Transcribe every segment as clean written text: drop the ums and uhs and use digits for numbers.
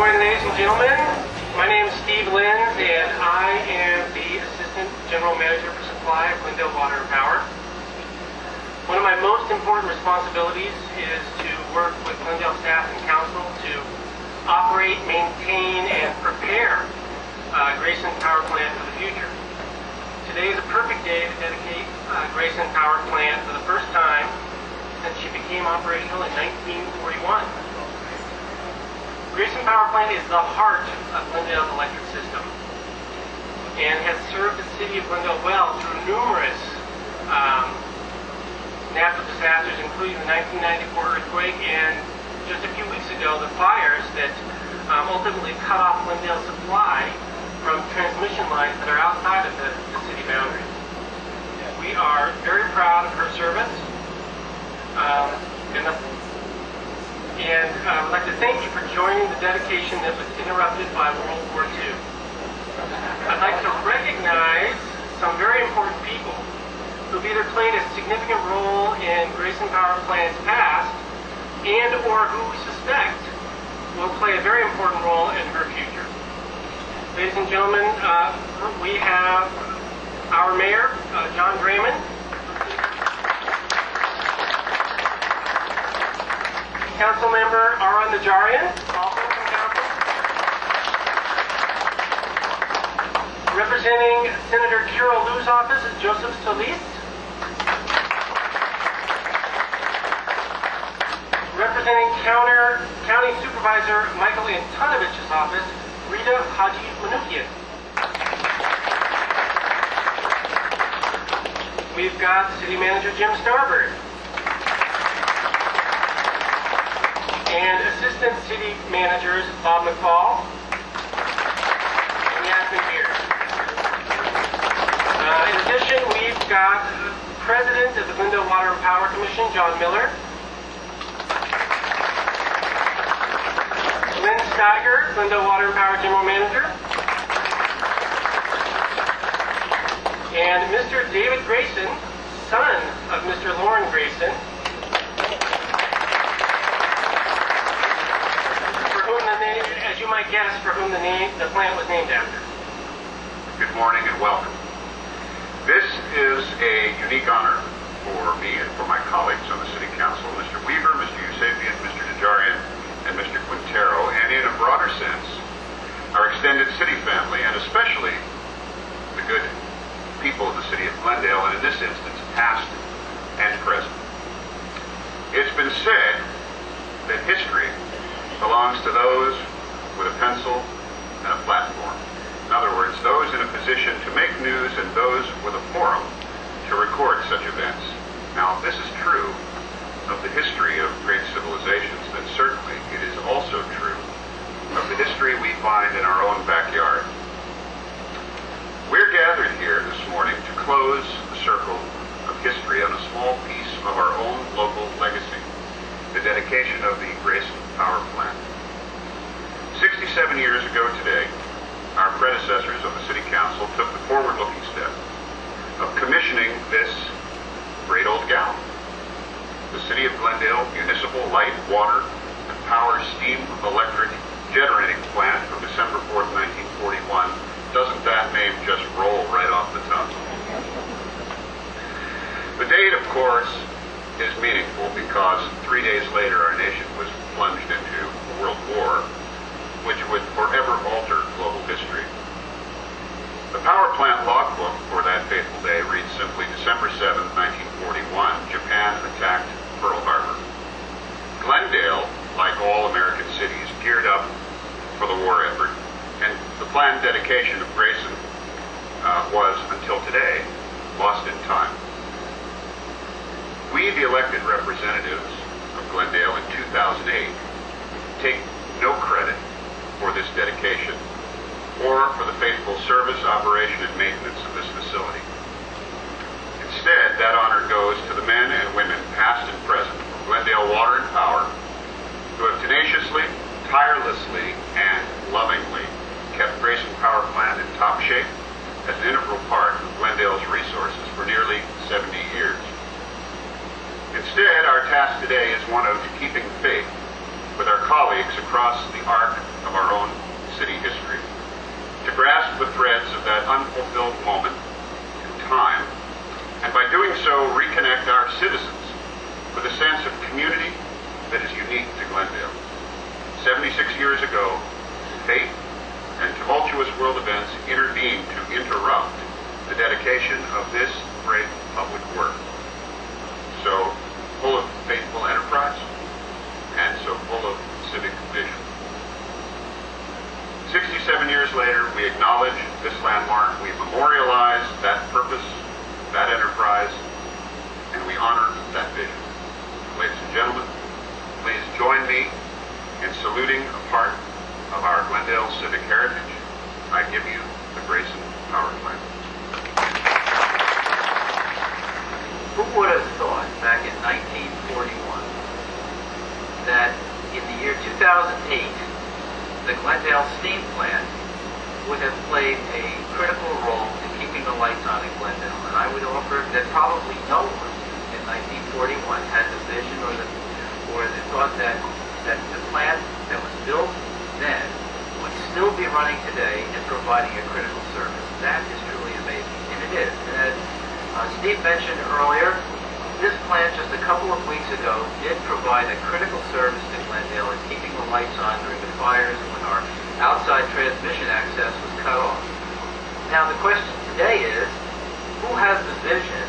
morning, ladies and gentlemen. My name is Steve Lenz, and I am the Assistant General Manager for Supply of Glendale Water and Power. One of my most important responsibilities is to work with Glendale staff and council to operate, maintain, and prepare Grayson Power Plant for the future. Today is a perfect day to dedicate Grayson Power Plant for the first time since she became operational in 1941. Grayson Power Plant is the heart of Glendale's electric system and has served the city of Glendale well through numerous natural disasters, including the 1994 earthquake and just a few weeks ago the fires that ultimately cut off Glendale's supply from transmission lines that are outside of the city boundaries. We are very proud of her service, and I would like to thank you for joining the dedication that was interrupted by World War II. I'd like to recognize some very important people who've either played a significant role in Grayson Power Plant's past and or who we suspect will play a very important role in her future. Ladies and gentlemen, we have our mayor, John Drayman. Councilmember Aron Najarian, also from council. Representing Senator Carol Liu's office is Joseph Solis. Representing County Supervisor Michael Antonovich's office, Rita Haji Manukian. We've got City Manager Jim Starbird. And Assistant City Managers Bob McFall and Yasmin Beard. In addition, we've got President of the Glendale Water and Power Commission, John Miller. Lynn Steiger, Glendale Water and Power General Manager. And Mr. David Grayson, son of Mr. Lauren Grayson, as you might guess, for whom the plant was named after. Good morning and welcome. This is a unique honor for me and for my colleagues on the City Council, Mr. Weaver, Mr. Eusebian, Mr. Najarian, and Mr. Quintero, and in a broader sense, our extended city family, and especially the good people of the city of Glendale, and in this instance, past and present. It's been said that history belongs to those with a pencil and a platform. In other words, those in a position to make news and those with a forum to record such events. Now, this is true of the history of great civilizations, but certainly it is also true of the history we find in our own backyard. We're gathered here this morning to close the circle of history on a small piece of our own local legacy, the dedication of the Grayson Power Plant. 67 years ago today, our predecessors on the City Council took the forward-looking step of commissioning this great old gal. The City of Glendale Municipal Light, Water, and Power Steam Electric Generating Plant from December 4th, 1941. Doesn't that name just roll right off the tongue? The date, of course, is meaningful because 3 days later our nation was plunged into a world war which would forever alter global history. The power plant logbook for that fateful day reads simply, December 7th, 1941, Japan attacked Pearl Harbor. Glendale, like all American cities, geared up for the war effort, and the planned dedication of Grayson was, until today, lost in time. We, the elected representatives of Glendale in 2008, take no credit for this dedication or for the faithful service, operation, and maintenance of this facility. Instead, that honor goes to the men and women, past and present, from Glendale Water and Power, who have tenaciously, tirelessly, and lovingly kept Grayson Power Plant in top shape as an integral part of Glendale's resources for nearly 70 years. Instead, our task today is one of keeping faith with our colleagues across the arc of our own city history, to grasp the threads of that unfulfilled moment in time, and by doing so, reconnect our citizens with a sense of community that is unique to Glendale. 76 years ago, fate and tumultuous world events intervened to interrupt the dedication of this great public work. So full of faithful enterprise and so full of civic vision. 67 years later, we acknowledge this landmark, we memorialize that purpose, that enterprise, and we honor that vision. Ladies and gentlemen, please join me in saluting a part of our Glendale civic heritage. I give you the Grayson Power Plant. Who would have thought back in 1941 that in the year 2008, the Glendale Steam Plant would have played a critical role in keeping the lights on in Glendale? And I would offer that probably no one in 1941 had the vision or the thought that the plant that was built then would still be running today and providing a critical service. That is truly amazing, and it is. And as Steve mentioned earlier, this plant just a couple of weeks ago did provide a critical service to Glendale in keeping the lights on during the fires when our outside transmission access was cut off. Now the question today is, who has the vision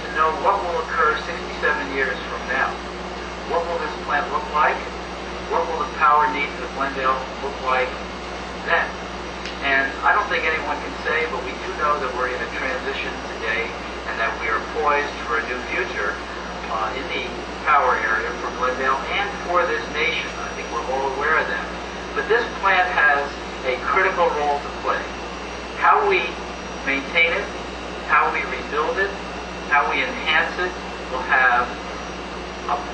to know what will occur 67 years from now? What will this plant look like? What will the power needs of Glendale look like then? And I don't think anyone can say, but we do know that we're in a transition today and that we are poised for a new future in the power area for Glendale and for this nation. I think we're all aware of that. But this plant has a critical role to play. How we maintain it, how we rebuild it, how we enhance it will have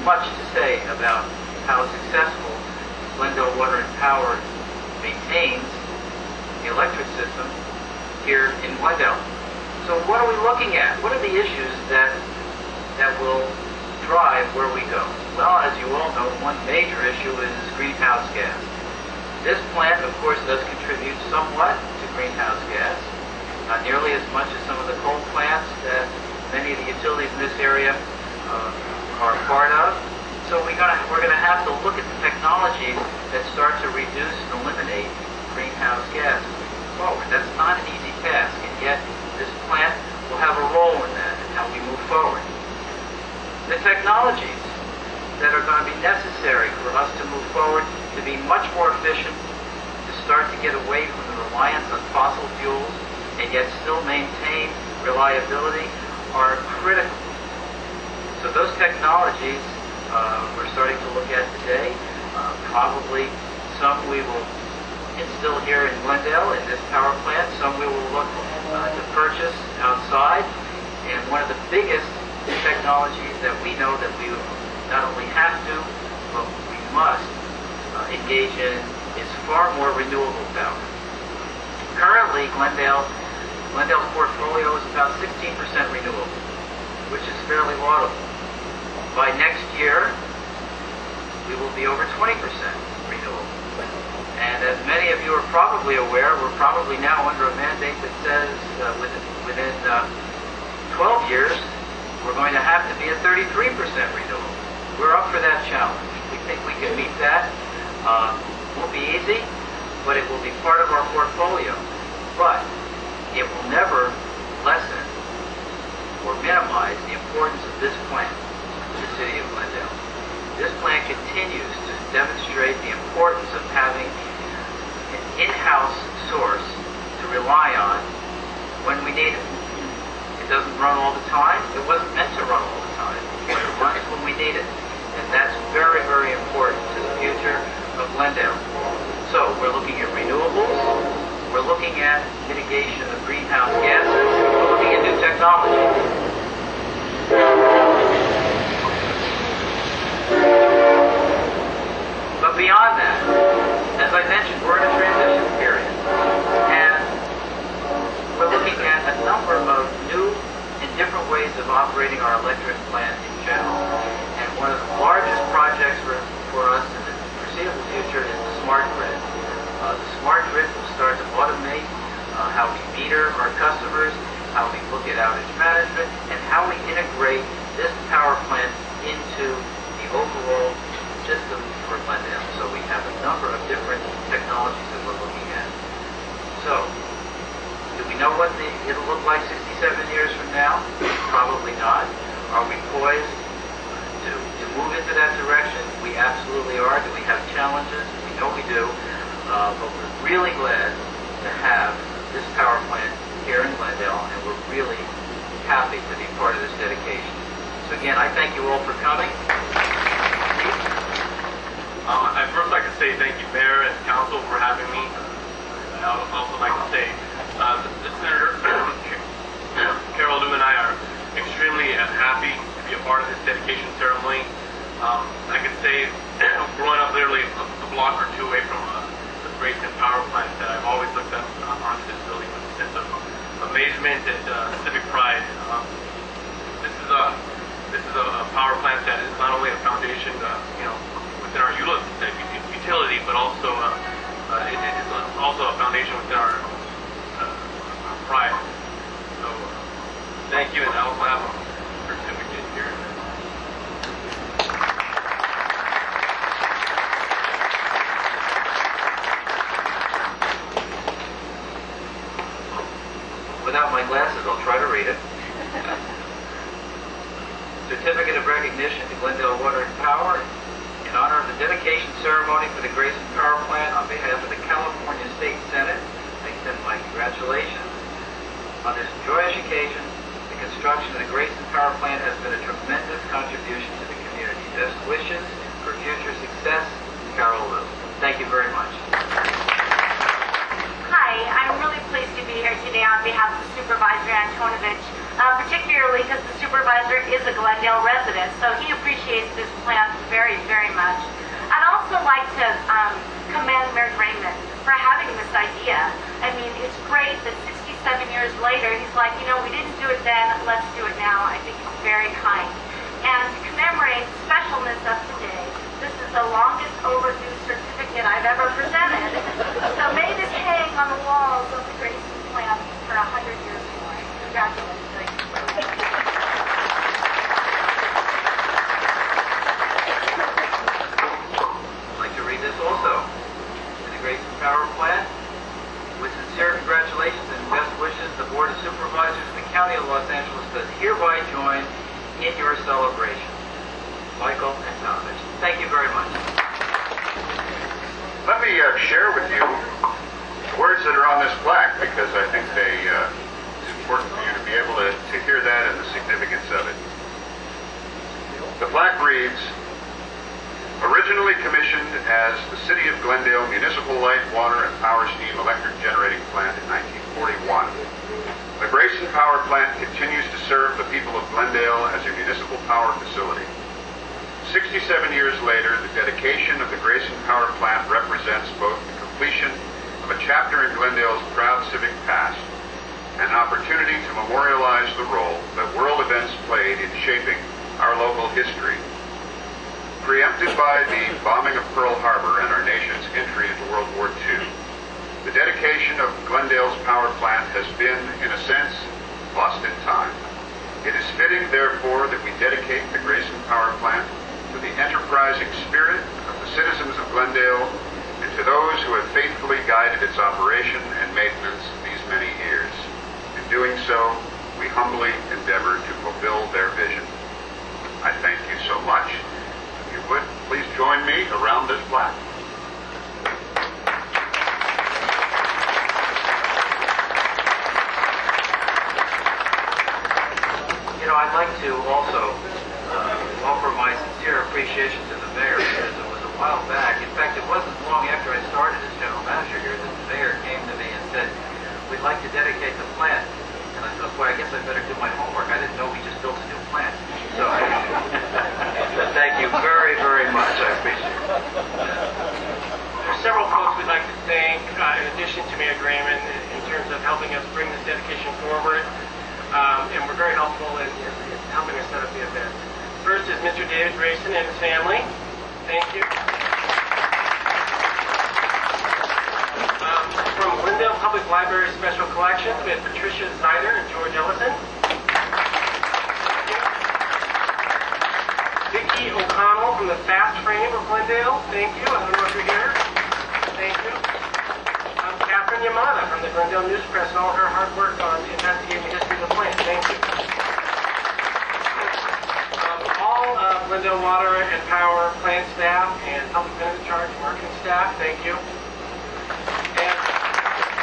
much to say about how successful Glendale Water and Power maintains the electric system here in Glendale. So what are we looking at? What are the issues that will drive where we go? Well, as you all know, one major issue is greenhouse gas. This plant, of course, does contribute somewhat to greenhouse gas, not nearly as much as some of the coal plants that many of the utilities in this area are a part of. So we're going to have to look at the technologies that start to reduce and eliminate greenhouse gas moving forward. That's not an easy task, and yet this plant will have a role in that and how we move forward. The technologies that are going to be necessary for us to move forward to be much more efficient, to start to get away from the reliance on fossil fuels and yet still maintain reliability are critical. So those technologies we're starting to look at today. Probably some we will instill here in Glendale in this power plant. Some we will look to purchase outside. And one of the biggest technologies that we know that we not only have to, but we must engage in is far more renewable power. Currently, Glendale's portfolio is about 16% renewable, which is fairly laudable. By next year, we will be over 20% renewable. And as many of you are probably aware, we're probably now under a mandate that says within 12 years, we're going to have to be at 33% renewable. We're up for that challenge. We think we can meet that. It won't be easy, but it will be part of our portfolio. But it will never lessen or minimize the importance of this plant to the city of Glendale. This plant continues to demonstrate the importance of having an in-house source to rely on when we need it. It doesn't run all the time. It wasn't meant to run all the time, but it runs when we need it. And that's very, very important to the future of Glendale. So we're looking at renewables. We're looking at mitigation of greenhouse gases. We're looking at new technologies. But beyond that, as I mentioned, we're in a transition period. And we're looking at a number of new and different ways of operating our electric plant in general. And one of the largest projects for us in the foreseeable future is the smart grid. The smart grid will start to automate how we meter our customers, how we look at outage management, and how we integrate this power plant into the overall system for Glendale. So we have a number of different technologies that we're looking at. So, do we know what it'll look like 67 years from now? Probably not. Are we poised to move into that direction? We absolutely are. Do we have challenges? We know we do. But we're really glad to have this power plant here in Glendale, and we're really happy to be part of this dedication. So again, I thank you all for coming. I'd first like to say thank you, Mayor and Council, for having me. I'd also like to say the Senator Carol Lou and I are extremely happy to be a part of this dedication ceremony. I can say, growing up literally a block or two away from the Grayson power plant, that I've always looked up onto this building with a sense of amazement and civic pride. This is a power plant that is not only a foundation, within our utility, but also it is also a foundation within our pride. So thank you, and I also have a certificate here. Without my glasses, I'll try to read it. Certificate of Recognition to Glendale Water and Power in honor of the dedication ceremony for the Grayson Power Plant on behalf of the California State Senate. I extend my congratulations. On this joyous occasion, the construction of the Grayson Power Plant has been a tremendous contribution to the community. Best wishes for future success, Carol Lou. Thank you very much. Hi, I'm really pleased to be here today on behalf of Supervisor Antonovich, particularly because the supervisor is a Glendale resident, so he appreciates this plant very, very much. I'd also like to commend Mayor Grayson for having this idea. I mean, it's great that 67 years later, he's like, we didn't do it then, let's do it now. I think it's very kind. And to commemorate the specialness of today, this is the longest overdue certificate I've ever presented. So may this hang on the walls of the Grayson plant for 100 years more. Congratulations. I'd like to read this also. To the Grayson Power Plant, with sincere congratulations and best wishes, the Board of Supervisors of the County of Los Angeles does hereby join in your celebration. Michael Antonovich. Thank you very much. Let me share with you the words that are on this plaque, because I think it's important for you to be able to hear that and the significance of it. The plaque reads, originally commissioned as the City of Glendale Municipal Light, Water, and Power Steam Electric Generating Plant in 1941, the Grayson Power Plant continues to serve the people of Glendale as a municipal power facility. 67 years later, the dedication of the Grayson Power Plant represents both the completion of a chapter in Glendale's proud civic past and an opportunity to memorialize the role that world events played in shaping our local history. Preempted by the bombing of Pearl Harbor and our nation's entry into World War II, the dedication of Glendale's power plant has been, in a sense, lost in time. It is fitting, therefore, that we dedicate the Grayson Power Plant to the enterprising spirit of the citizens of Glendale and to those who have faithfully guided its operation and maintenance these many years. In doing so, we humbly endeavor to fulfill their vision. I thank you so much. If you would, please join me around this plaque. I'd like to also offer my sincere appreciation to the mayor, because it was a while back. In fact, it wasn't long after I started as general manager here that the mayor came to me and said, we'd like to dedicate the plant. And I thought, boy, I guess I better do my homework. I didn't know we just built a new plant. So thank you very, very much. I appreciate it. There's several folks we'd like to thank, in addition to Mayor Grayson, in terms of helping us bring this dedication forward. And we're very helpful in helping us set up the event. First is Mr. David Grayson and his family. Thank you. Library Special Collections, we have Patricia Zeider and George Ellison. Vicki O'Connell from the Fast Frame of Glendale. Thank you. I don't know if you're here. Thank you. Catherine Yamada from the Glendale News Press and all her hard work on investigating the history of the plant. Thank you. All Glendale Water and Power plant staff and public benefit charge marketing staff, thank you. And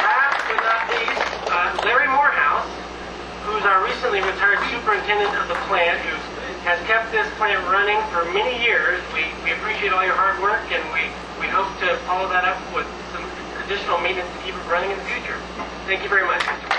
last but not least, Larry Morehouse, who's our recently retired superintendent of the plant, who has kept this plant running for many years. We appreciate all your hard work, and we hope to follow that up with some additional maintenance to keep it running in the future. Thank you very much, Mr.